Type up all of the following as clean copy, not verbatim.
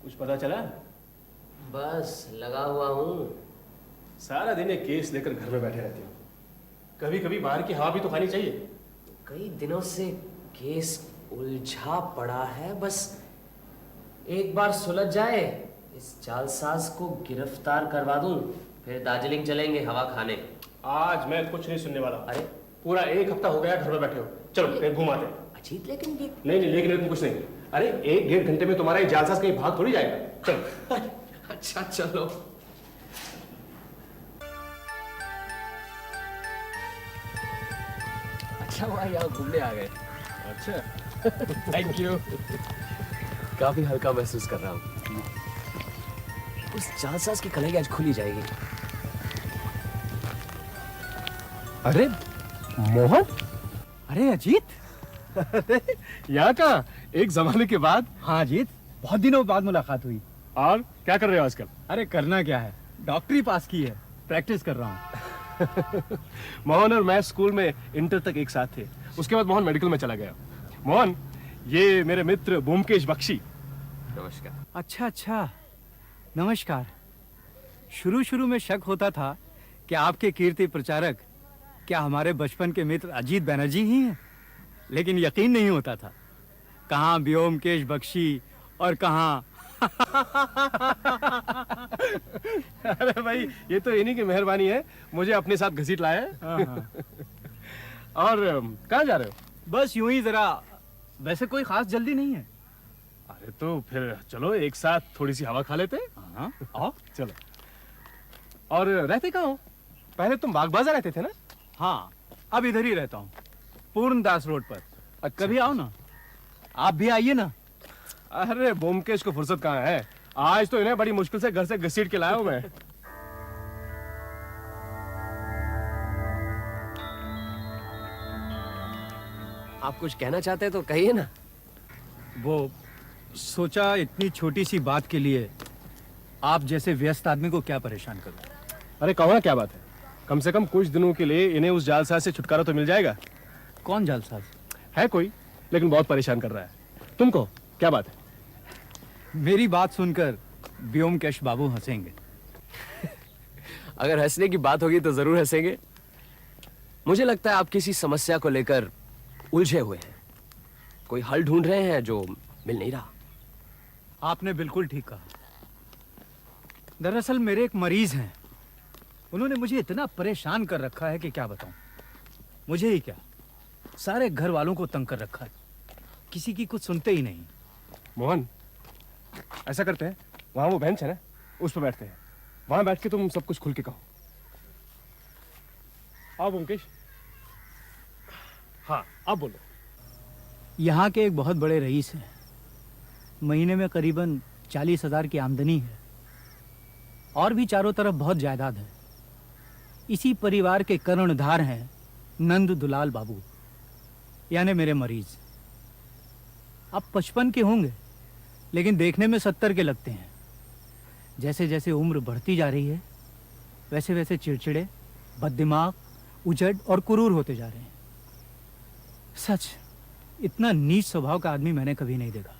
कुछ पता चला? बस लगा हुआ हूँ। सारा दिन एक केस लेकर घर में बैठे रहते हो। कभी कभी बाहर की हवा भी तो खानी चाहिए। कई दिनों से केस उलझा पड़ा है, बस एक बार सुलझ जाए, इस जालसाज को गिरफ्तार करवा दूं, फिर दार्जिलिंग चलेंगे हवा खाने। आज मैं कुछ नहीं सुनने वाला। अरे पूरा एक हफ्ता हो गया घर में बैठे हो। चलो कहीं घुमाते हैं। अजीत, लेकिन ये नहीं नहीं, लेकिन कुछ नहीं। अरे एक डेढ़ घंटे में तुम्हारा ये जालसाज कहीं भाग थोड़ी जाएगा। चलो। अच्छा चलो। अच्छा हुआ यहाँ घूमने आ गए। अच्छा थैंक यू। काफी हल्का महसूस कर रहा हूँ। उस जालसाज की कलाई आज खुली जाएगी। अरे मोहन, अरे अजीत। अरे यहाँ का एक जमाने के बाद। हाँ अजीत, बहुत दिनों बाद मुलाकात हुई। और क्या कर रहे हो आजकल? अरे करना क्या है, डॉक्टरी पास की है, प्रैक्टिस कर रहा हूँ। मोहन और मैं स्कूल में इंटर तक एक साथ थे। उसके बाद मोहन मेडिकल में चला गया। मोहन, ये मेरे मित्र ब्योमकेश बख्शी। नमस्कार। अच्छा अच्छा, नमस्कार। शुरू शुरू में शक होता था कि आपके कीर्ति प्रचारक क्या हमारे बचपन के मित्र अजीत बनर्जी ही हैं, लेकिन यकीन नहीं होता था। कहाँ ब्योमकेश बख्शी और कहाँ अरे भाई, ये तो इन्हीं की मेहरबानी है, मुझे अपने साथ घसीट लाया है। हाँ। और कहाँ जा रहे हो? बस यूं ही जरा, वैसे कोई खास जल्दी नहीं है। अरे तो फिर चलो एक साथ थोड़ी सी हवा खा लेते हैं। हाँ आओ। चलो। और रहते कहाँ हो? पहले तुम बाग बाजार रहते थे ना? हाँ, अब इधर ही रहता हूँ, पूर्णदास रोड पर। अच्छा। कभी आओ ना, आप भी आइए ना। अरे ब्योमकेश को फुर्सत कहाँ है? आज तो इन्हें बड़ी मुश्किल से घर से घसीट के लाया हूँ मैं। आप कुछ कहना चाहते हैं तो कहिए ना। वो सोचा इतनी छोटी सी बात के लिए आप जैसे व्यस्त आदमी को क्या परेशान करूं। अरे कहो ना, क्या बात है? कम से कम कुछ दिनों के लिए इन्हें उस जालसाज से छुटकारा तो मिल जाएगा। कौन जालसाज? है कोई, लेकिन बहुत परेशान कर रहा है। तुमको क्या बात है? मेरी बात सुनकर ब्योमकेश बाबू हंसेंगे। अगर हंसने की बात होगी तो जरूर हंसेंगे। मुझे लगता है आप किसी समस्या को लेकर उलझे हुए हैं, कोई हल ढूंढ रहे हैं जो मिल नहीं रहा। आपने बिल्कुल ठीक कहा। दरअसल मेरे एक मरीज हैं, उन्होंने मुझे इतना परेशान कर रखा है कि क्या बताऊं। मुझे ही क्या, सारे घर वालों को तंग कर रखा है, किसी की कुछ सुनते ही नहीं। मोहन, ऐसा करते हैं, वहां वो बेंच है ना, उस पर बैठते हैं। वहां बैठ के तुम सब कुछ खुल के कहो। आओ ब्योमकेश। हाँ, आप बोलो। यहाँ के एक बहुत बड़े रईस हैं, महीने में करीबन 40,000 की आमदनी है, और भी चारों तरफ बहुत जायदाद है। इसी परिवार के कर्णधार हैं नंद दुलाल बाबू, यानी मेरे मरीज। अब 55 के होंगे, लेकिन देखने में 70 के लगते हैं। जैसे जैसे उम्र बढ़ती जा रही है, वैसे वैसे चिड़चिड़े, बददिमाग, उजड़ और कुरूर होते जा रहे हैं। सच, इतना नीच स्वभाव का आदमी मैंने कभी नहीं देखा।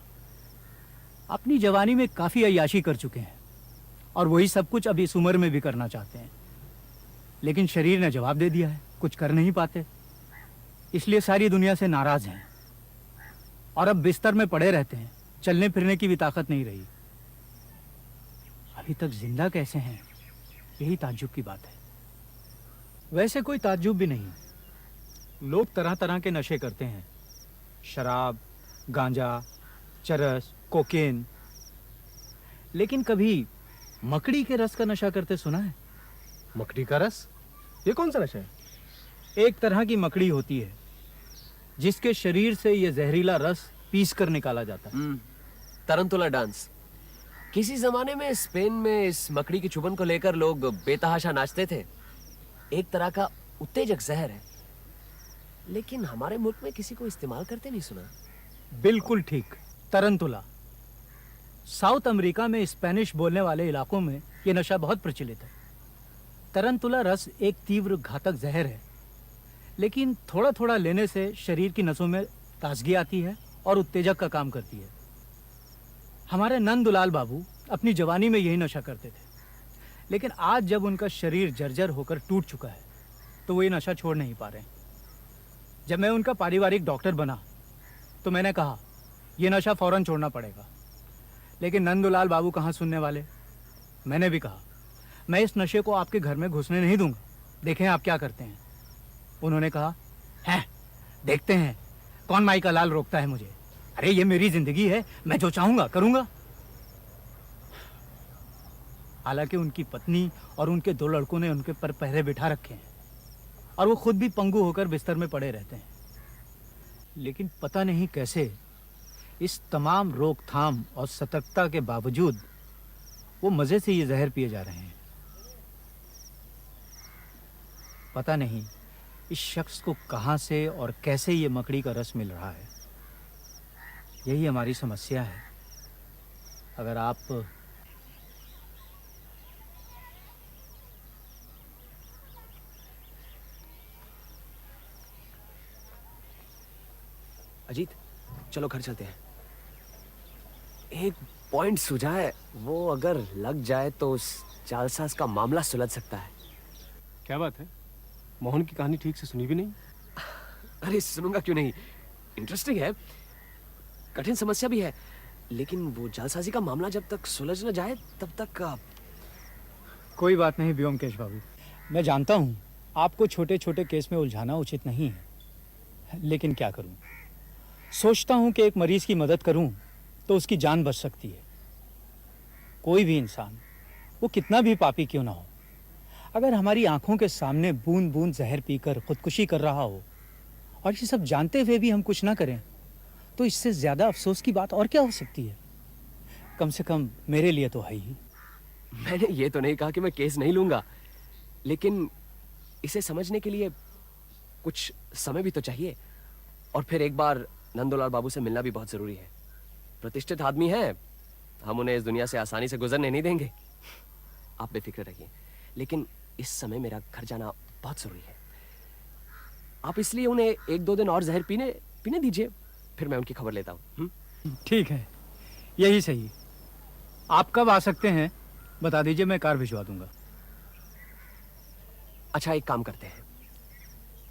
अपनी जवानी में काफी अय्याशी कर चुके हैं, और वही सब कुछ अब इस उम्र में भी करना चाहते हैं, लेकिन शरीर ने जवाब दे दिया है, कुछ कर नहीं पाते। इसलिए सारी दुनिया से नाराज हैं, और अब बिस्तर में पड़े रहते हैं, चलने फिरने की भी ताकत नहीं रही। अभी तक जिंदा कैसे हैं, यही ताज्जुब की बात है। वैसे कोई ताज्जुब भी नहीं, लोग तरह तरह के नशे करते हैं, शराब, गांजा, चरस, कोकेन, लेकिन कभी मकड़ी के रस का नशा करते सुना है? मकड़ी का रस? ये कौन सा नशा है? एक तरह की मकड़ी होती है जिसके शरीर से यह जहरीला रस पीस कर निकाला जाता है। तरंतुला डांस। किसी जमाने में स्पेन में इस मकड़ी की चुभन को लेकर लोग बेतहाशा नाचते थे। एक तरह का उत्तेजक जहर है, लेकिन हमारे मुल्क में किसी को इस्तेमाल करते नहीं सुना। बिल्कुल ठीक, तरंतुला। साउथ अमेरिका में स्पेनिश बोलने वाले इलाकों में यह नशा बहुत प्रचलित है। तरंतुला रस एक तीव्र घातक जहर है, लेकिन थोड़ा थोड़ा लेने से शरीर की नसों में ताजगी आती है और उत्तेजक का काम करती है। हमारे नंदुलाल बाबू अपनी जवानी में यही नशा करते थे, लेकिन आज जब उनका शरीर जर्जर होकर टूट चुका है तो वो ये नशा छोड़ नहीं पा रहे हैं। जब मैं उनका पारिवारिक डॉक्टर बना तो मैंने कहा ये नशा फौरन छोड़ना पड़ेगा, लेकिन नंदुलाल बाबू कहाँ सुनने वाले। मैंने भी कहा मैं इस नशे को आपके घर में घुसने नहीं दूंगा, देखें आप क्या करते हैं। उन्होंने कहा है देखते हैं कौन माई का लाल रोकता है मुझे। अरे ये मेरी जिंदगी है, मैं जो चाहूंगा करूंगा। हालांकि उनकी पत्नी और उनके 2 लड़कों ने उनके पर पहरे बिठा रखे हैं और वो खुद भी पंगु होकर बिस्तर में पड़े रहते हैं, लेकिन पता नहीं कैसे इस तमाम रोकथाम और सतर्कता के बावजूद वो मजे से ये जहर पिए जा रहे हैं। पता नहीं इस शख्स को कहां से और कैसे ये मकड़ी का रस मिल रहा है। यही हमारी समस्या है। अगर आप अजीत, चलो घर चलते हैं। एक पॉइंट सूझा है, वो अगर लग जाए तो उस जालसाज का मामला सुलझ सकता है। क्या बात है? मोहन की कहानी ठीक से सुनी भी नहीं। अरे सुनूंगा क्यों नहीं, इंटरेस्टिंग है, कठिन समस्या भी है, लेकिन वो जालसाजी का मामला जब तक सुलझ न जाए तब तक कोई बात नहीं व्योमकेश बाबू, मैं जानता हूं आपको छोटे छोटे केस में उलझाना उचित नहीं है, लेकिन क्या करूं। सोचता हूं कि एक मरीज की मदद करूं तो उसकी जान बच सकती है। कोई भी इंसान, वो कितना भी पापी क्यों ना हो, अगर हमारी आंखों के सामने बूंद बूंद जहर पीकर खुदकुशी कर रहा हो और ये सब जानते हुए भी हम कुछ ना करें, तो इससे ज्यादा अफसोस की बात और क्या हो सकती है। कम से कम मेरे लिए तो है ही। मैंने ये तो नहीं कहा कि मैं केस नहीं लूंगा, लेकिन इसे समझने के लिए कुछ समय भी तो चाहिए। और फिर एक बार नंदुलाल बाबू से मिलना भी बहुत जरूरी है। प्रतिष्ठित आदमी है, हम उन्हें इस दुनिया से आसानी से गुजरने नहीं देंगे। आप बेफिक्र रहिए, लेकिन इस समय मेरा घर जाना बहुत जरूरी है। आप इसलिए उन्हें 1-2 दिन और जहर पीने पीने दीजिए, फिर मैं उनकी खबर लेता हूँ। ठीक है, यही सही। आप कब आ सकते हैं बता दीजिए, मैं कार भिजवा दूंगा। अच्छा, एक काम करते हैं,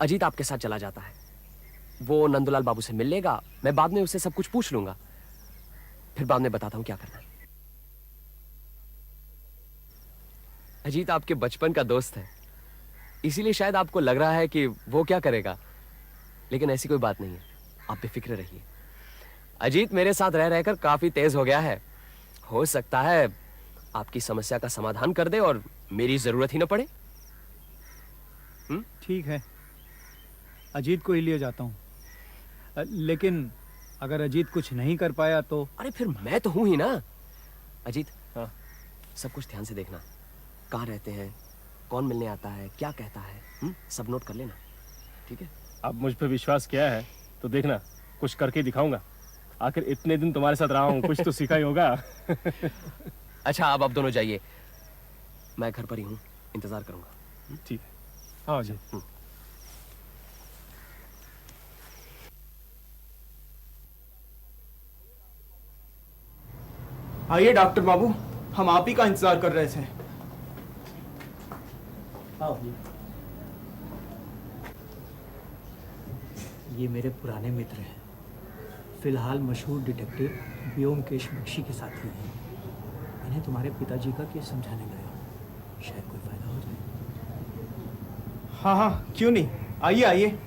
अजीत आपके साथ चला जाता है, वो नंदुलाल बाबू से मिल लेगा, मैं बाद में उससे सब कुछ पूछ लूंगा, फिर बाद में बताता हूं क्या करना है। अजीत आपके बचपन का दोस्त है, इसीलिए शायद आपको लग रहा है कि वो क्या करेगा, लेकिन ऐसी कोई बात नहीं है, आप बेफिक्र रहिए। अजीत मेरे साथ रह रहकर काफी तेज हो गया है, हो सकता है आपकी समस्या का समाधान कर दे और मेरी जरूरत ही ना पड़े। ठीक है, अजीत को ही लिए जाता हूँ, लेकिन अगर अजीत कुछ नहीं कर पाया तो? अरे फिर मैं तो हूं ही ना। अजीत, हाँ, सब कुछ ध्यान से देखना, कहाँ रहते हैं, कौन मिलने आता है, क्या कहता है, सब नोट कर लेना, ठीक है? अब मुझ पे विश्वास किया है तो देखना, कुछ करके दिखाऊंगा। आखिर इतने दिन तुम्हारे साथ रहा हूँ, कुछ तो सीखा ही होगा। अच्छा, अब आप दोनों जाइए, मैं घर पर ही हूँ, इंतजार करूंगा। ठीक है, हाँ जी। आइए डॉक्टर बाबू, हम आप ही का इंतजार कर रहे थे। आओ जी। ये मेरे पुराने मित्र हैं, फिलहाल मशहूर डिटेक्टिव व्योमकेश बख्शी के साथी हैं। इन्हें तुम्हारे पिताजी का केस समझाने गया हूँ, शायद कोई फायदा हो जाए। हाँ हाँ, क्यों नहीं, आइए आइए।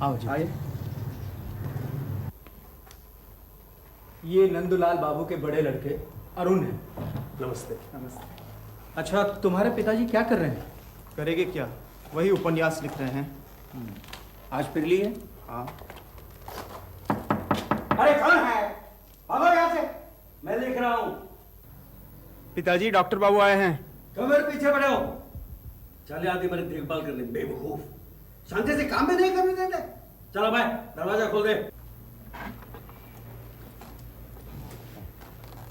आओ जी। आइए। ये नंदुलाल बाबू के बड़े लड़के अरुण हैं। नमस्ते। नमस्ते। अच्छा, तुम्हारे पिताजी क्या कर रहे हैं? करेंगे क्या, वही उपन्यास लिख रहे हैं। आज फिर लिए? हाँ। अरे कौन है? भागो यहाँ से, मैं लिख रहा हूँ। पिताजी, डॉक्टर बाबू आए हैं। क्यों मेरे पीछे पड़े हो? चले आते मेरी देखभाल करने, बेवकूफ। शांति से काम भी नहीं करने देते। चलो भाई, दरवाजा खोल दे।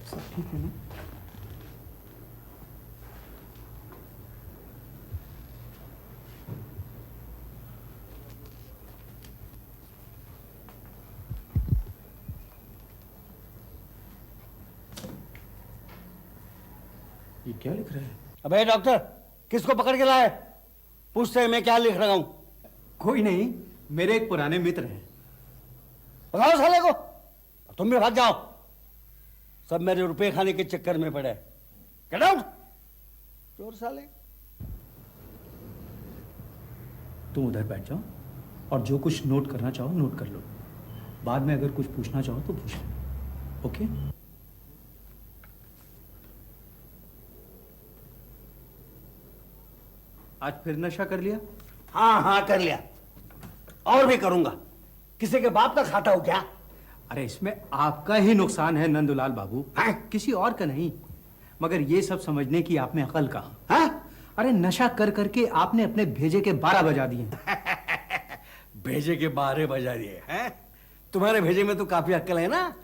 सब ठीक है ना? ये क्या लिख रहे हैं? अबे डॉक्टर, किसको पकड़ के लाए? पूछते हैं मैं क्या लिख रहा हूं। कोई नहीं, मेरे एक पुराने मित्र हैं। बताओ साले को, तुम भी भाग जाओ। सब मेरे रुपए खाने के चक्कर में पड़े। गेट आउट, चोर साले। तुम उधर बैठ जाओ और जो कुछ नोट करना चाहो नोट कर लो। बाद में अगर कुछ पूछना चाहो तो पूछ लो। ओके? आज फिर नशा कर लिया? हाँ हाँ कर लिया, और भी करूंगा। किसी के बाप का खाता हो क्या? अरे इसमें आपका ही नुकसान है नंदुलाल बाबू, हैं? किसी और का नहीं। मगर ये सब समझने की आप में अकल कहाँ? हाँ? अरे नशा कर करके आपने अपने भेजे के 12 बजा दिए। भेजे के 12 बजा दिए हैं? तुम्हारे भेजे में तो काफी अक्ल है ना,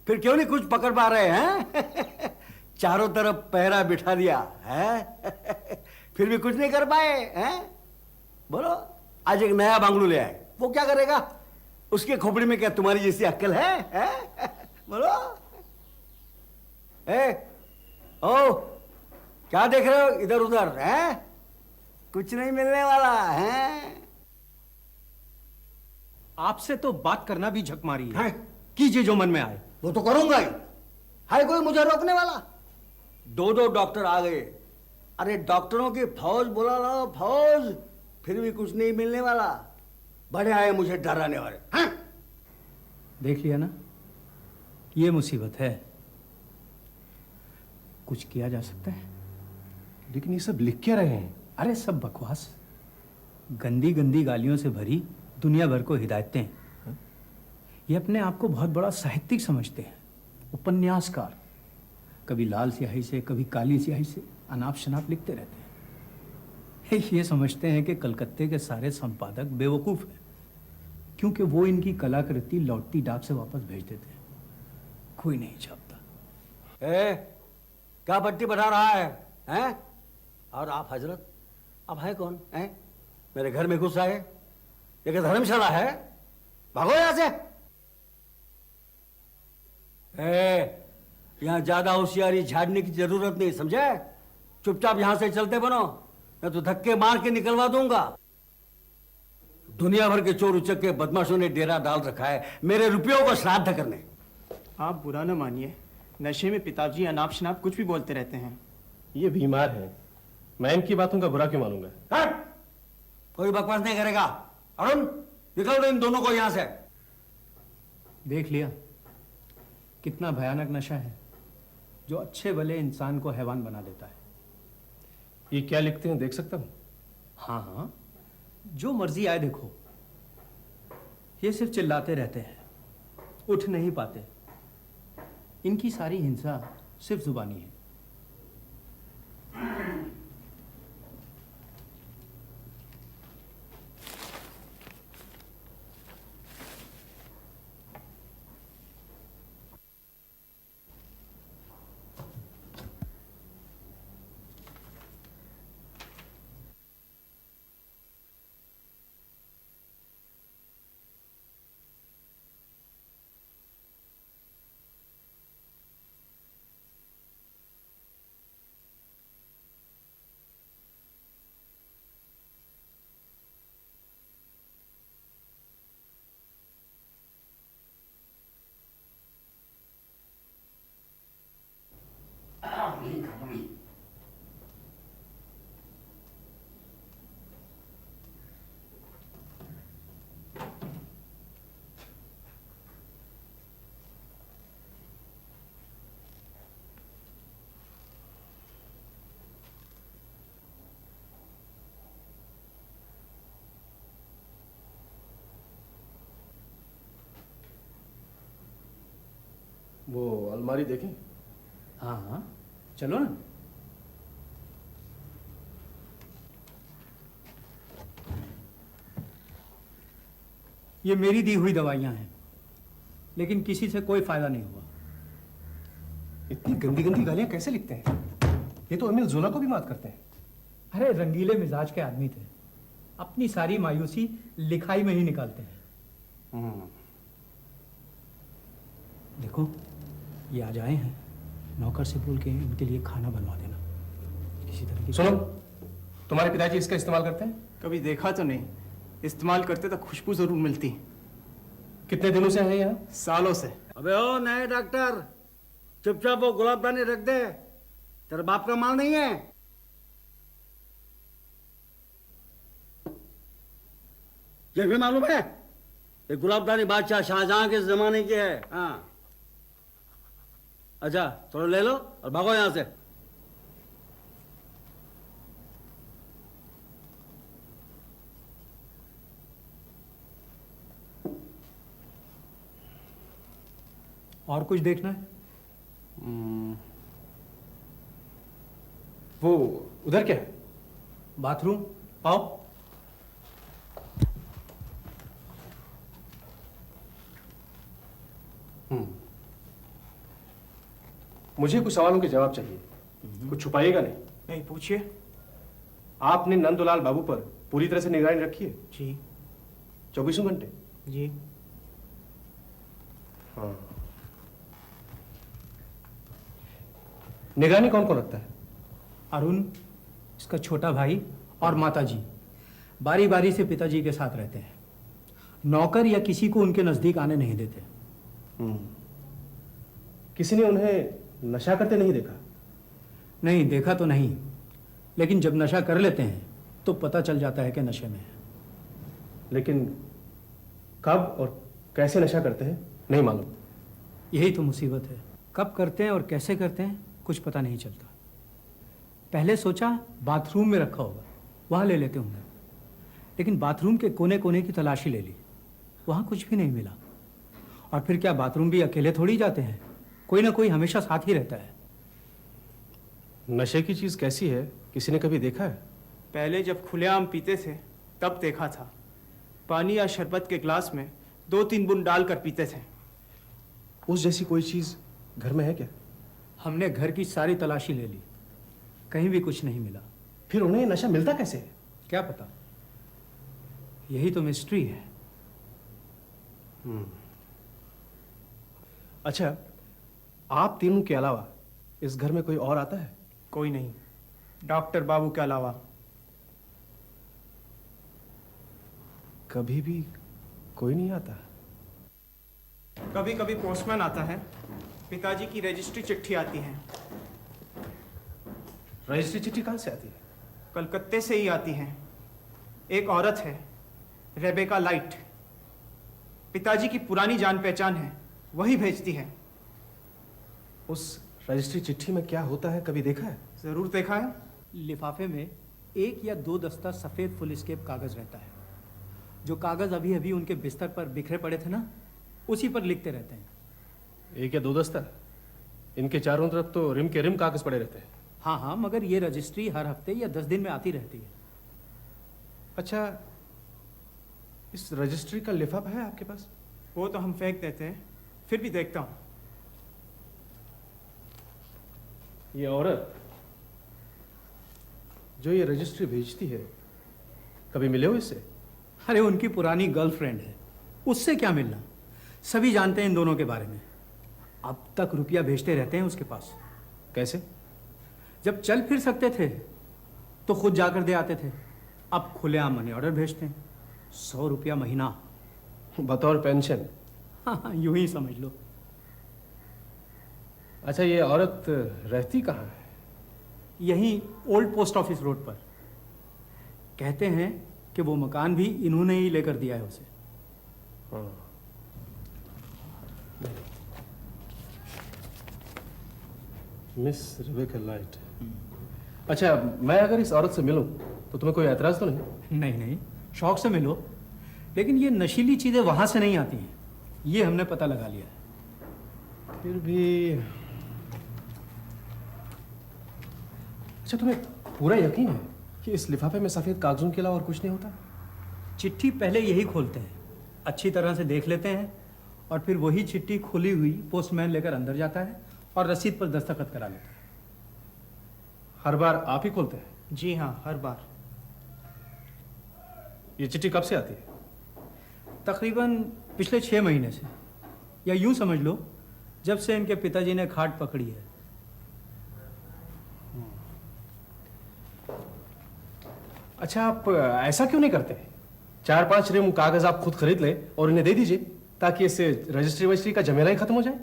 फिर क्यों नहीं कुछ पकड़ पा रहे हैं? चारों तरफ पहरा बिठा दिया है, फिर भी कुछ नहीं कर पाए हैं? बोलो, आज एक नया बांगलू ले आए, वो क्या करेगा? उसके खोपड़ी में क्या तुम्हारी जैसी अक्ल है? बोलो। ओ, क्या देख रहे हो इधर उधर? हैं? कुछ नहीं मिलने वाला है। आपसे तो बात करना भी झक मारी है। हैं? कीजिए जो मन में आए। वो तो करूंगा ही। है कोई मुझे रोकने वाला? 2 डॉक्टर आ गए। अरे डॉक्टरों की फौज बुला लो, फौज, फिर भी कुछ नहीं मिलने वाला। बड़े आए मुझे डराने वाले। हैं? देख लिया ना, ये मुसीबत है। कुछ किया जा सकता है? लेकिन ये सब लिख क्या रहे हैं? अरे सब बकवास, गंदी गंदी गालियों से भरी दुनिया भर को हिदायतें। ये अपने आप को बहुत बड़ा साहित्यिक समझते हैं, उपन्यासकार। कभी लाल स्याही से कभी काली स्याही से अनाप शनाप लिखते रहते हैं। ये समझते हैं कि कलकत्ते के सारे संपादक बेवकूफ हैं, क्योंकि वो इनकी कलाकृति लौटती डाक से वापस भेज देते हैं। कोई नहीं छापता। क्या पट्टी बढ़ा रहा है? हैं? और आप हजरत, आप है कौन? हैं? मेरे घर में घुस आए? ये क्या धर्मशाला है? भागो यहां से। यहां ज्यादा होशियारी झाड़ने की जरूरत नहीं, समझे? चुपचाप यहां से चलते बनो, मैं तो धक्के मार के निकलवा दूंगा। दुनिया भर के चोर उचक्के बदमाशों ने डेरा डाल रखा है मेरे रुपयों को श्राद्ध करने। आप बुरा न मानिए, नशे में पिताजी अनाप शनाप कुछ भी बोलते रहते हैं। ये बीमार है, मैं इनकी बातों का बुरा क्यों मानूंगा? हट! कोई बकवास नहीं करेगा। अरुण, निकल दो इन दोनों को यहां से। देख लिया कितना भयानक नशा है, जो अच्छे भले इंसान को हैवान बना देता है। ये क्या लिखते हैं, देख सकता हूं? हाँ हाँ, जो मर्जी आए देखो। ये सिर्फ चिल्लाते रहते हैं, उठ नहीं पाते। इनकी सारी हिंसा सिर्फ जुबानी है। वो अलमारी देखें? हाँ हाँ, चलो ना। ये मेरी दी हुई दवाइयां हैं, लेकिन किसी से कोई फायदा नहीं हुआ। इतनी गंदी गंदी गालियां कैसे लिखते हैं? ये तो अमील जोला को भी मात करते हैं। अरे रंगीले मिजाज के आदमी थे, अपनी सारी मायूसी लिखाई में ही निकालते हैं। देखो, ये आज आए हैं, नौकर से बोल के इनके लिए खाना बनवा देना। किसी तरह की। सुनो, तुम्हारे पिताजी इसका इस्तेमाल करते हैं? कभी देखा तो नहीं, इस्तेमाल करते तो खुशबू जरूर मिलती। कितने दिनों से है यहाँ? सालों से। अबे ओ नए डॉक्टर, चुपचाप वो गुलाबदानी रख दे, तेरे बाप का माल नहीं है। ये भी मालूम है, ये गुलाबदानी बादशाह शाहजहां के जमाने की है। हाँ, अच्छा थोड़ा ले लो और भागो यहां से। और कुछ देखना है? वो उधर क्या है? बाथरूम, आओ। मुझे कुछ सवालों के जवाब चाहिए। कुछ छुपाइएगा नहीं। नहीं, पूछिए। आपने नंदलाल बाबू पर पूरी तरह से निगरानी रखी है? जी। 24 घंटे? जी। हाँ। निगरानी कौन कौन रखता है? अरुण, इसका छोटा भाई और माताजी बारी बारी से पिताजी के साथ रहते हैं। नौकर या किसी को उनके नजदीक आने नहीं देते। किसी ने उन्हें नशा करते नहीं देखा? नहीं, देखा तो नहीं, लेकिन जब नशा कर लेते हैं तो पता चल जाता है कि नशे में है। लेकिन कब और कैसे नशा करते हैं नहीं मालूम। यही तो मुसीबत है, कब करते हैं और कैसे करते हैं कुछ पता नहीं चलता। पहले सोचा बाथरूम में रखा होगा, वहां ले लेते होंगे, लेकिन बाथरूम के कोने कोने की तलाशी ले ली, वहां कुछ भी नहीं मिला। और फिर क्या बाथरूम भी अकेले थोड़ी जाते हैं, कोई ना कोई हमेशा साथ ही रहता है। नशे की चीज कैसी है, किसी ने कभी देखा है? पहले जब खुलेआम पीते थे तब देखा था। पानी या शरबत के ग्लास में 2-3 बूंद डालकर पीते थे। उस जैसी कोई चीज घर में है क्या? हमने घर की सारी तलाशी ले ली, कहीं भी कुछ नहीं मिला। फिर उन्हें नशा मिलता कैसे है? क्या पता, यही तो मिस्ट्री है। अच्छा, आप तीनों के अलावा इस घर में कोई और आता है? कोई नहीं, डॉक्टर बाबू के अलावा। कभी भी कोई नहीं आता? कभी कभी पोस्टमैन आता है, पिताजी की रजिस्ट्री चिट्ठी आती है। रजिस्ट्री चिट्ठी कहाँ से आती है? कलकत्ते से ही आती है। एक औरत है, रेबेका लाइट, पिताजी की पुरानी जान पहचान है, वही भेजती है। उस रजिस्ट्री चिट्ठी में क्या होता है, कभी देखा है? जरूर देखा है। लिफाफे में 1 या 2 दस्ता सफेद फुलस्केप कागज रहता है। जो कागज अभी अभी उनके बिस्तर पर बिखरे पड़े थे ना, उसी पर लिखते रहते हैं। 1 या 2 दस्ता? इनके चारों तरफ तो रिम के रिम कागज पड़े रहते हैं। हाँ हाँ, मगर ये रजिस्ट्री हर हफ्ते या 10 दिन में आती रहती है। अच्छा, इस रजिस्ट्री का लिफाफा है आपके पास? वो तो हम फेंक देते हैं, फिर भी देखता हूँ। ये औरत जो ये रजिस्ट्री भेजती है, कभी मिले हो इससे? अरे उनकी पुरानी गर्लफ्रेंड है, उससे क्या मिलना। सभी जानते हैं इन दोनों के बारे में। अब तक रुपया भेजते रहते हैं उसके पास। कैसे? जब चल फिर सकते थे तो खुद जाकर दे आते थे, अब खुलेआम मनी ऑर्डर भेजते हैं। 100 रुपया महीना। बतौर पेंशन? हाँ, यूं ही समझ लो। अच्छा, ये औरत रहती कहाँ है? यहीं ओल्ड पोस्ट ऑफिस रोड पर। कहते हैं कि वो मकान भी इन्होंने ही लेकर दिया है उसे। हाँ। Miss Rebecca light. अच्छा, मैं अगर इस औरत से मिलूं तो तुम्हें कोई ऐतराज तो नहीं? नहीं नहीं, शौक से मिलो, लेकिन ये नशीली चीजें वहां से नहीं आती हैं, ये हमने पता लगा लिया है। फिर भी अच्छा, तुम्हें पूरा यकीन है कि इस लिफाफे में सफेद कागजों के अलावा और कुछ नहीं होता? चिट्ठी पहले यही खोलते हैं, अच्छी तरह से देख लेते हैं, और फिर वही चिट्ठी खुली हुई पोस्टमैन लेकर अंदर जाता है और रसीद पर दस्तखत करा लेता है। हर बार आप ही खोलते हैं? जी हाँ, हर बार। ये चिट्ठी कब से आती है? तकरीबन पिछले 6 महीने से, या यूं समझ लो जब से इनके पिताजी ने खाट पकड़ी है। अच्छा, आप ऐसा क्यों नहीं करते? 4-5 रिम कागज आप खुद खरीद लें और इन्हें दे दीजिए, ताकि इससे रजिस्ट्री वजिस्ट्री का झमेला ही खत्म हो जाए।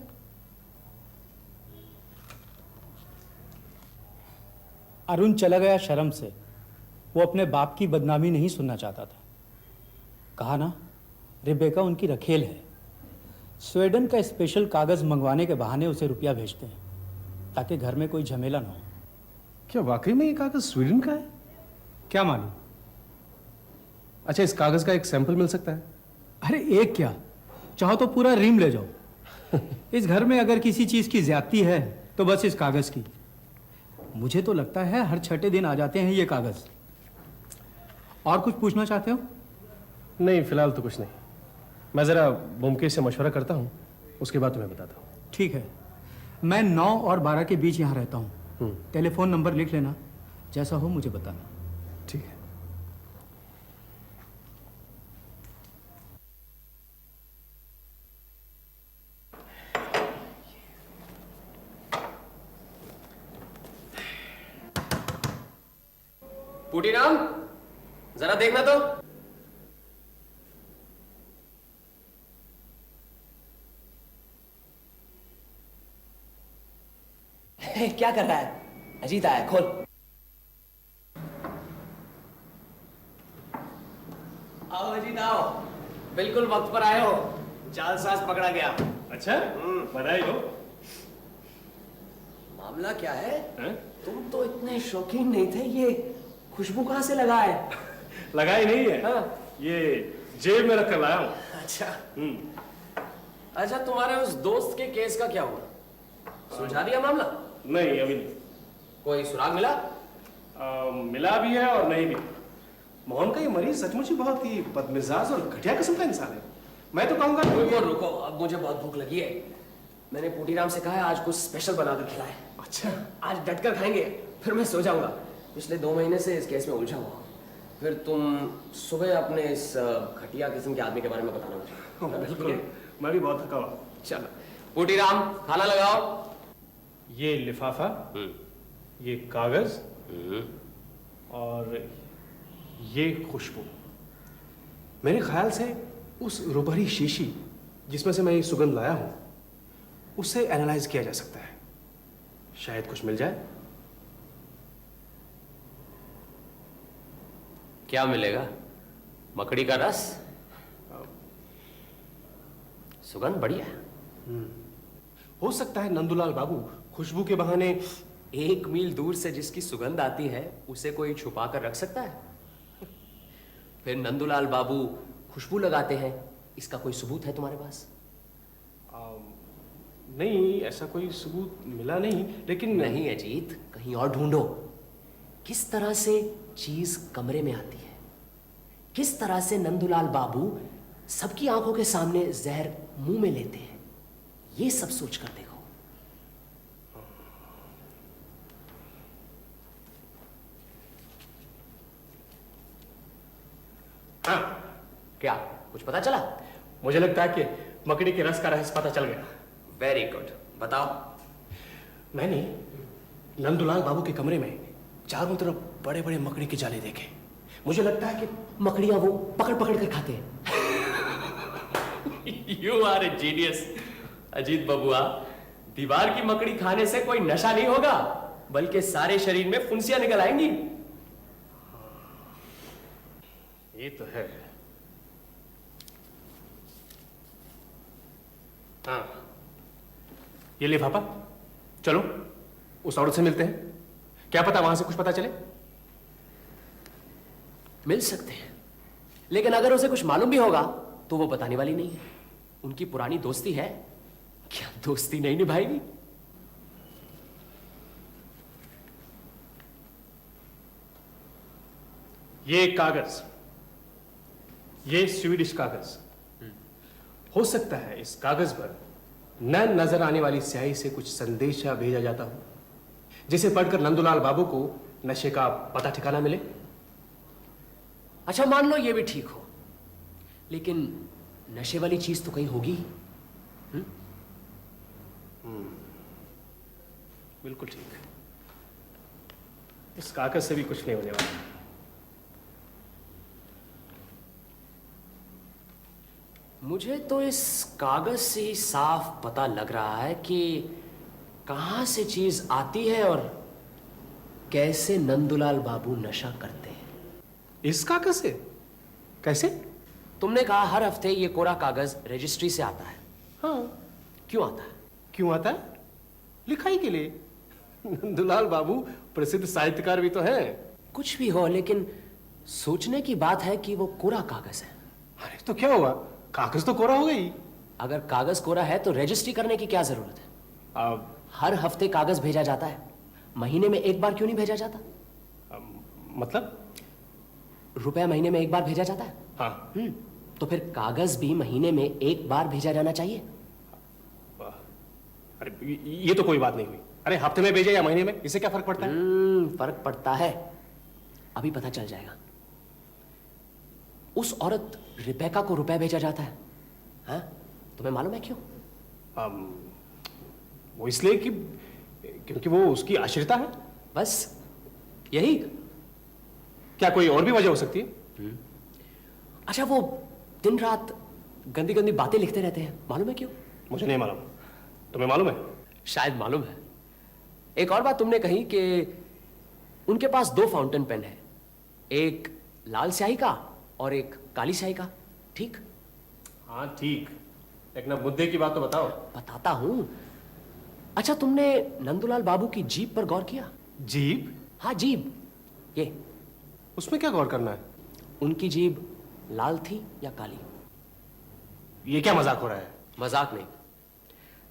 अरुण चला गया शर्म से। वो अपने बाप की बदनामी नहीं सुनना चाहता था। कहा ना, रिबेका उनकी रखेल है। स्वीडन का स्पेशल कागज मंगवाने के बहाने उसे रुपया भेजते हैं, ताकि घर में कोई झमेला ना हो। क्या वाकई में ये कागज स्वीडन का है? क्या मालूम? अच्छा, इस कागज का एक सैंपल मिल सकता है? अरे एक क्या, चाहो तो पूरा रीम ले जाओ। इस घर में अगर किसी चीज की ज्यादती है तो बस इस कागज की। मुझे तो लगता है हर छठे दिन आ जाते हैं ये कागज। और कुछ पूछना चाहते हो? नहीं, फिलहाल तो कुछ नहीं। मैं जरा ब्योमकेश से मशवरा करता हूँ, उसके बाद तुम्हें बताता हूँ। ठीक है, मैं 9 और 12 के बीच यहाँ रहता हूँ। टेलीफोन नंबर लिख लेना, जैसा हो मुझे बताना। ठीक है। पुटीराम, जरा देखना तो। क्या कर रहा है? अजीत आया, खोल। आओ अजीत आओ, बिल्कुल वक्त पर आए हो। जालसाज पकड़ा गया। अच्छा, बधाई हो। मामला क्या है? हैं? तुम तो इतने शौकीन नहीं थे, ये खुशबू कहां से लगा है? लगाई नहीं है। हाँ। ये जेब में रख कर लाया हूँ। अच्छा। अच्छा, तुम्हारे उस दोस्त के केस का क्या हुआ? सुलझा दिया मामला? नहीं, अभी नहीं। कोई सुराग मिला? मिला भी है और नहीं भी। मोहन का ये मरीज सचमुच ही बहुत ही बदमिजाज और घटिया किस्म का इंसान है। मैं तो कहूंगा रुको रुको, अब मुझे बहुत भूख लगी है। मैंने पुटीराम से कहा है आज कुछ स्पेशल बनाकर खिलाए। अच्छा, आज डटकर खाएंगे, फिर मैं सो जाऊंगा। पिछले 2 महीने से इस केस में उलझा हुआ। फिर तुम सुबह अपने इस घटिया किस्म के आदमी के बारे में बताना मुझे। बिल्कुल। मैं भी बहुत थका हुआ। चलो पुटीराम, खाना लगाओ। ये लिफाफा, ये कागज और ये खुशबू, मेरे ख्याल से उस रुपहरी शीशी जिसमें से मैं ये सुगंध लाया हूं, उससे एनालाइज किया जा सकता है। शायद कुछ मिल जाए। क्या मिलेगा? मकड़ी का रस? सुगंध बढ़िया है। हो सकता है नंदूलाल बाबू खुशबू के बहाने 1 मील दूर से जिसकी सुगंध आती है उसे कोई छुपा कर रख सकता है? फिर नंदूलाल बाबू खुशबू लगाते हैं, इसका कोई सबूत है तुम्हारे पास? नहीं, ऐसा कोई सबूत मिला नहीं, लेकिन नहीं अजीत, कहीं और ढूंढो। किस तरह से चीज कमरे में आती है, किस तरह से नंदूलाल बाबू सबकी आंखों के सामने जहर मुंह में लेते हैं, ये सब सोच कर देखो। हाँ, क्या कुछ पता चला? मुझे लगता है कि मकड़ी के रस का रहस्य पता चल गया। वेरी गुड, बताओ। मैंने नंदूलाल बाबू के कमरे में चारों तरफ बड़े बड़े मकड़ी के जाले देखे। मुझे लगता है कि मकड़ियां वो पकड़ पकड़ कर खाते हैं। You are a genius Ajit बबुआ। दीवार की मकड़ी खाने से कोई नशा नहीं होगा, बल्कि सारे शरीर में फुंसियां निकल आएंगी। ये तो है। हाँ, ये लिफाफा, चलो उस औरत से मिलते हैं। क्या पता वहां से कुछ पता चले। मिल सकते हैं, लेकिन अगर उसे कुछ मालूम भी होगा तो वो बताने वाली नहीं है। उनकी पुरानी दोस्ती है, क्या दोस्ती नहीं निभाएगी? ये कागज, ये स्वीडिश कागज, हो सकता है इस कागज पर न नजर आने वाली स्याही से कुछ संदेशा भेजा जाता हो, जिसे पढ़कर नंदूलाल बाबू को नशे का पता ठिकाना मिले। अच्छा, मान लो ये भी ठीक हो, लेकिन नशे वाली चीज तो कहीं होगी। बिल्कुल ठीक। इस कागज से भी कुछ नहीं होने वाला। मुझे तो इस कागज से ही साफ पता लग रहा है कि कहां से चीज आती है और कैसे नंदुलाल बाबू नशा करते हैं। इस कागज से? कैसे? तुमने कहा हर हफ्ते ये कोरा कागज रजिस्ट्री से आता है। हाँ। क्यों आता है? क्यों आता है? लिखाई के लिए। नंदुलाल बाबू प्रसिद्ध साहित्यकार भी तो हैं। कुछ भी हो, लेकिन सोचने की बात है कि वो कोरा कागज है। अरे तो क्या हुआ, कागज तो कोरा हो गई। अगर कागज कोरा है तो रजिस्ट्री करने की क्या जरूरत है? अब हर हफ्ते कागज भेजा जाता है, महीने में एक बार क्यों नहीं भेजा जाता? मतलब? रुपया महीने में एक बार भेजा जाता है। हाँ। तो फिर कागज भी महीने में एक बार भेजा जाना चाहिए। अरे ये तो कोई बात नहीं हुई। अरे हफ्ते में भेजे या महीने में, इससे क्या फर्क पड़ता है? फर्क पड़ता है, अभी पता चल जाएगा। उस औरत रिबेका को रुपया भेजा जाता है, हाँ? तुम्हें मालूम है क्यों? वो इसलिए कि क्योंकि वो उसकी आश्रिता है। बस यही? क्या कोई और भी वजह हो सकती है? अच्छा, वो दिन रात गंदी गंदी बातें लिखते रहते हैं, मालूम है क्यों? मुझे नहीं मालूम, तुम्हें मालूम है? शायद मालूम है। एक और बात तुमने कही कि उनके पास 2 फाउंटेन पेन है, एक लाल स्याही का और एक काली स्याही का, ठीक? हाँ ठीक, लेकिन अब मुद्दे की बात तो बताओ। बताता हूं। अच्छा, तुमने नंदुलाल बाबू की जीभ पर गौर किया? जीभ? हाँ, जीभ। ये उसमें क्या गौर करना है? उनकी जीभ लाल थी या काली? ये क्या मजाक हो रहा है? मजाक नहीं,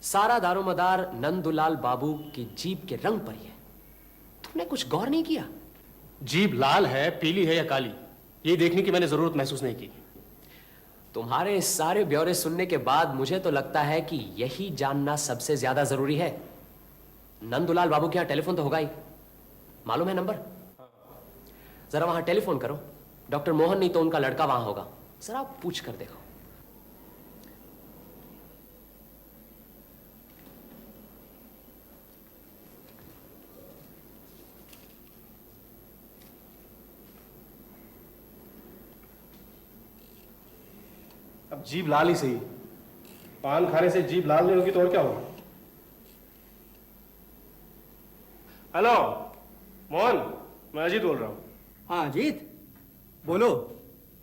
सारा दारोमदार नंदुलाल बाबू की जीभ के रंग पर ही है। तुमने कुछ गौर नहीं किया? जीभ लाल है, पीली है या काली, ये देखने की मैंने जरूरत महसूस नहीं की। तुम्हारे सारे ब्यौरे सुनने के बाद मुझे तो लगता है कि यही जानना सबसे ज्यादा जरूरी है। नंदुलाल बाबू के यहां टेलीफोन तो होगा ही, मालूम है नंबर? जरा वहां टेलीफोन करो। डॉक्टर मोहन नहीं तो उनका लड़का वहां होगा, जरा पूछ कर देखो। अब जीभ लाल ही सही, पान खाने से जीभ लाल नहीं होगी तो और क्या होगा? हेलो मोहन, मैं अजीत बोल रहा हूं। हाँ अजीत, बोलो।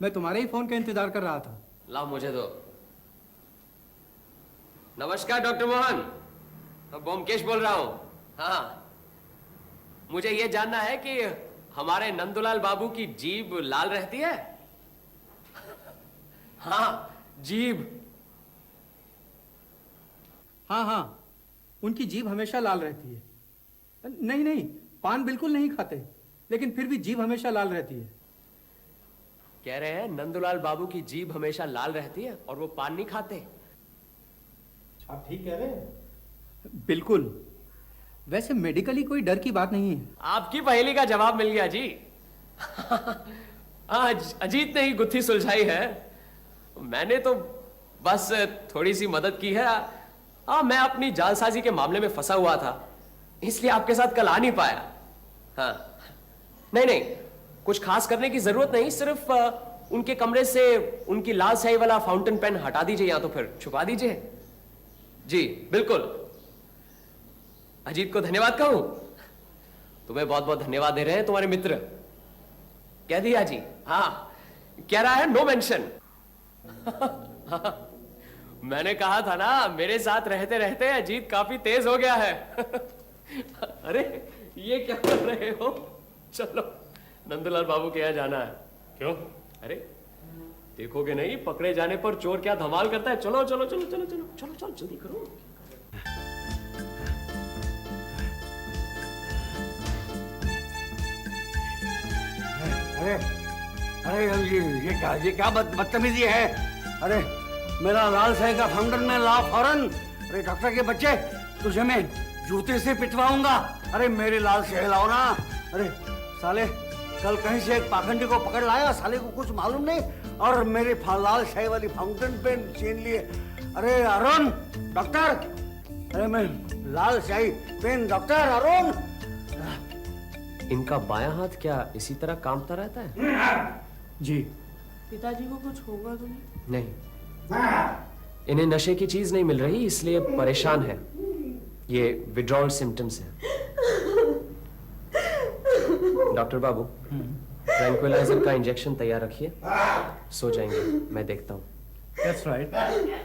मैं तुम्हारे ही फोन का इंतजार कर रहा था। लाओ मुझे दो। नमस्कार डॉक्टर मोहन, मैं बोमकेश बोल रहा हूं। हाँ, मुझे यह जानना है कि हमारे नंदुलाल बाबू की जीभ लाल रहती है? हाँ, जीभ। हाँ हाँ, उनकी जीभ हमेशा लाल रहती है। नहीं नहीं, पान बिल्कुल नहीं खाते, लेकिन फिर भी जीभ हमेशा लाल रहती है। कह रहे हैं नंदुलाल बाबू की जीभ हमेशा लाल रहती है और वो पान नहीं खाते। आप ठीक कह रहे हैं? बिल्कुल। वैसे मेडिकली कोई डर की बात नहीं है। आपकी पहेली का जवाब मिल गया जी। आज अजीत ने ही गुत्थी सुलझाई है, मैंने तो बस थोड़ी सी मदद की है। मैं अपनी जालसाजी के मामले में फंसा हुआ था, इसलिए आपके साथ कल आ नहीं पाया। हाँ, नहीं नहीं, कुछ खास करने की जरूरत नहीं, सिर्फ उनके कमरे से उनकी लाल स्याही वाला फाउंटेन पेन हटा दीजिए या तो फिर छुपा दीजिए। जी बिल्कुल। अजीत को धन्यवाद कहूं? तुम्हें बहुत बहुत धन्यवाद दे रहे हैं तुम्हारे मित्र। कह दिया जी। हाँ, कह रहा है नो मेंशन। मैंने कहा था ना, मेरे साथ रहते रहते अजीत काफी तेज हो गया है। अरे ये क्या कर रहे हो? चलो नंदुलाल बाबू के यहाँ जाना है। क्यों? अरे देखोगे नहीं, पकड़े जाने पर चोर क्या धमाल करता है। चलो चलो चलो चलो चलो चलो चलो, जल्दी करो। अरे अरे ये क्या बदतमीजी है? अरे मेरा लाल स्याही का फाउंटेन में ला फौरन। अरे डॉक्टर के बच्चे, तुझे मैं जूते से पिटवाऊंगा। अरे मेरी लाल स्याही लाओ ना। अरे साले, कल कहीं से एक पाखंडी को पकड़ लाया, साले को कुछ मालूम नहीं, और मेरी लाल स्याही वाली फाउंटेन पेन छीन लिए। अरे अरुण डॉक्टर, अरे मैं लाल स्याही पेन डॉक्टर अरुण। इनका बायां हाथ क्या इसी तरह कांपता रहता है? जी। पिताजी को कुछ होगा तो नहीं? इन्हें नशे की चीज नहीं मिल रही, इसलिए परेशान है। ये विड्रॉल सिम्टम्स है। डॉक्टर बाबू, ट्रैंक्विलाइजर का इंजेक्शन तैयार रखिए, सो जाएंगे, मैं देखता हूँ। दैट्स राइट,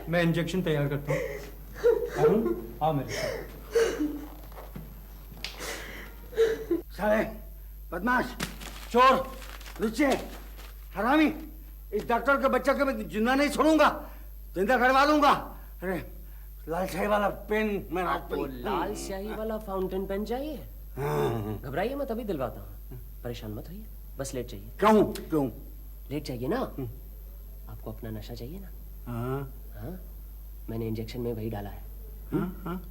मैं इंजेक्शन तैयार करता हूँ। अरुण, आओ मेरे साथ। साले, बदमाश, चोर, लुच्चे, हरामी, इस डॉक्टर के बच्चे को मैं जिंदा नहीं छोड़ूंगा, जिंदा करवा दूंगा। अरे लाल शाही वाला पेन मैं आपको लाल स्याही वाला फाउंटेन पेन चाहिए? घबराइए मत, अभी दिलवाता हूँ। परेशान मत होइए, बस लेट जाइए। क्यों? लेट जाइए ना। आपको अपना नशा चाहिए ना? हाँ, मैंने इंजेक्शन में वही डाला है।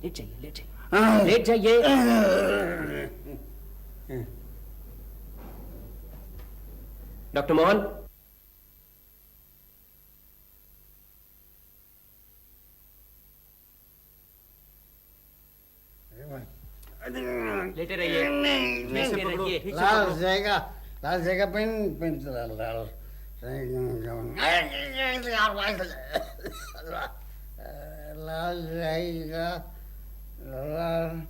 लेट जाइए, लेट जाइए, लेट जाइए। डॉक्टर मोहन, लेटे रहिए, लेटे रहिए। लाल जाएगा पेन चला लाल जाएगा लाल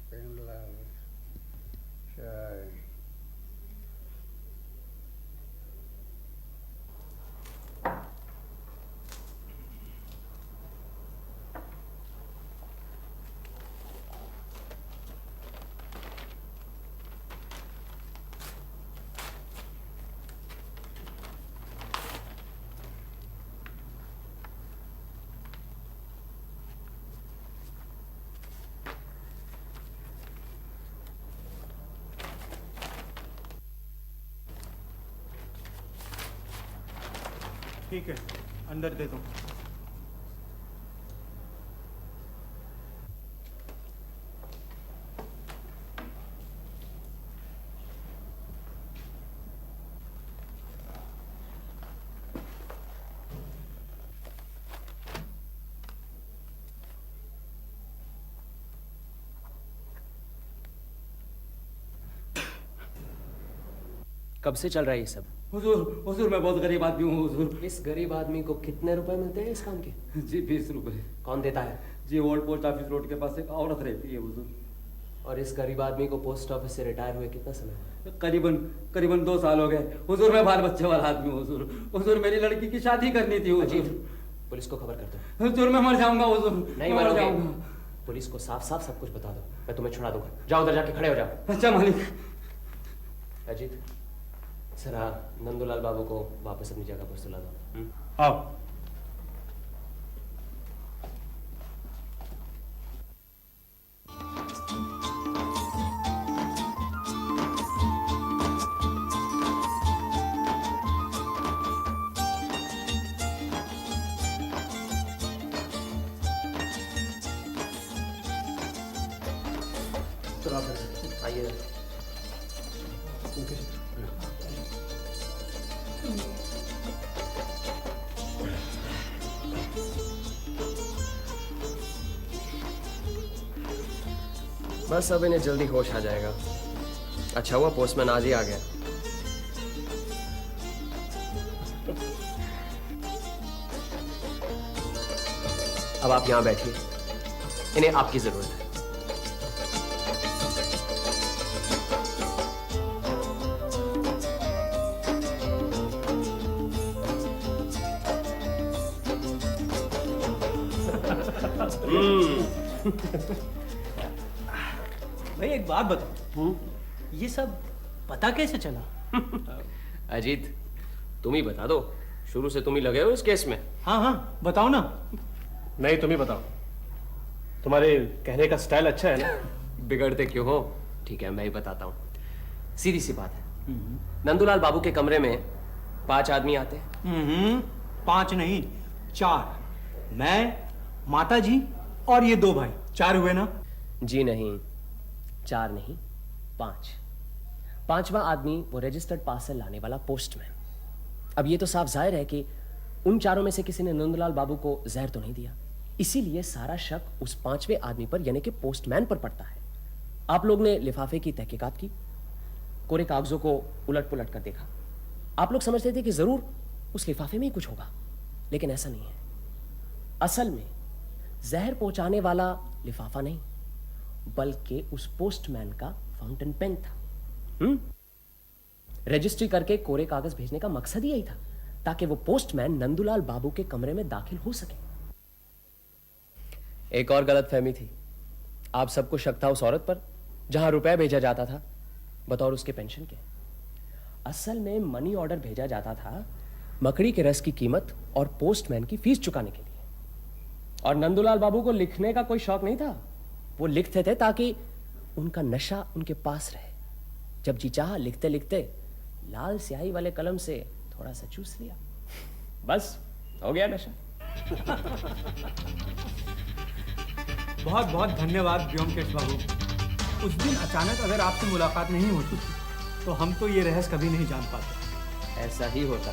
पेन लाल ठीक है, अंदर दे दो। कब से चल रहा है ये सब? हुजूर मैं बहुत गरीब आदमी हूँ हुजूर। इस गरीब आदमी को कितने रुपए मिलते हैं इस काम के? जी 20 रुपए। कौन देता है? जी ओल्ड पोस्ट ऑफिस रोड के पास एक औरत रहती है हुजूर। और इस गरीब आदमी को पोस्ट ऑफिस से रिटायर हुए कितना समय हुआ? करीबन 2 साल हो गए हुजूर। मैं बाल बच्चे वाला आदमी हूँ हुजूर। हुजूर मेरी लड़की की शादी करनी थी हुजूर। पुलिस को खबर कर दो। हुजूर मैं मर जाऊंगा हुजूर। नहीं मरोगे। पुलिस को साफ साफ सब कुछ बता दो, मैं तुम्हें छुड़ा दूंगा। जाओ उधर जाके खड़े हो जाओ। अच्छा मालिक। अजीत, जरा नंदूलाल बाबू को वापस अपनी जगह पर सुला दो। आओ। आइए। बस अब इन्हें जल्दी होश आ जाएगा। अच्छा हुआ पोस्टमैन आज ही आ गया। अब आप यहां बैठिए, इन्हें आपकी जरूरत है। भाई एक बात बताओ, ये सब पता कैसे चला? अजीत, तुम ही बता दो, शुरू से तुम ही लगे हो इस केस में। हाँ हाँ बताओ ना। नहीं, तुम ही बताओ, तुम्हारे कहने का स्टाइल अच्छा है ना। बिगड़ते क्यों हो? ठीक है, मैं ही बताता हूँ। सीधी सी बात है, नंदूलाल बाबू के कमरे में 5 आदमी आते हैं। 5 नहीं 4, मैं, माता जी और ये 2 भाई, 4 हुए ना? जी नहीं, 4 नहीं, 5। 5वां आदमी वो रजिस्टर्ड पार्सल लाने वाला पोस्टमैन। अब ये तो साफ जाहिर है कि उन 4 में से किसी ने नंदलाल बाबू को जहर तो नहीं दिया, इसीलिए सारा शक उस 5वें आदमी पर यानी कि पोस्टमैन पर पड़ता है। आप लोग ने लिफाफे की तहकीकात की, कोरे कागजों को उलट पुलट कर देखा, आप लोग समझते थे कि जरूर उस लिफाफे में ही कुछ होगा, लेकिन ऐसा नहीं है। असल में जहर पहुंचाने वाला लिफाफा नहीं, बल्कि उस पोस्टमैन का फाउंटेन पेन था। रजिस्ट्री करके कोरे कागज भेजने का मकसद ही यही था, ताकि वो पोस्टमैन नंदूलाल बाबू के कमरे में दाखिल हो सके। एक और गलतफहमी थी। आप सबको शक था उस औरत पर, जहां रुपए भेजा जाता था बतौर उसके पेंशन के। असल में मनी ऑर्डर भेजा जाता था मकड़ी के रस की कीमत और पोस्टमैन की फीस चुकाने के लिए। और नंदूलाल बाबू को लिखने का कोई शौक नहीं था, वो लिखते थे ताकि उनका नशा उनके पास रहे। जब जी चाहा लिखते लिखते लाल स्याही वाले कलम से थोड़ा सा चूस लिया, बस हो गया नशा। बहुत बहुत धन्यवाद व्योमकेश बाबू। उस दिन अचानक अगर आपसे मुलाकात नहीं होती तो हम तो ये रहस्य कभी नहीं जान पाते। ऐसा ही होता।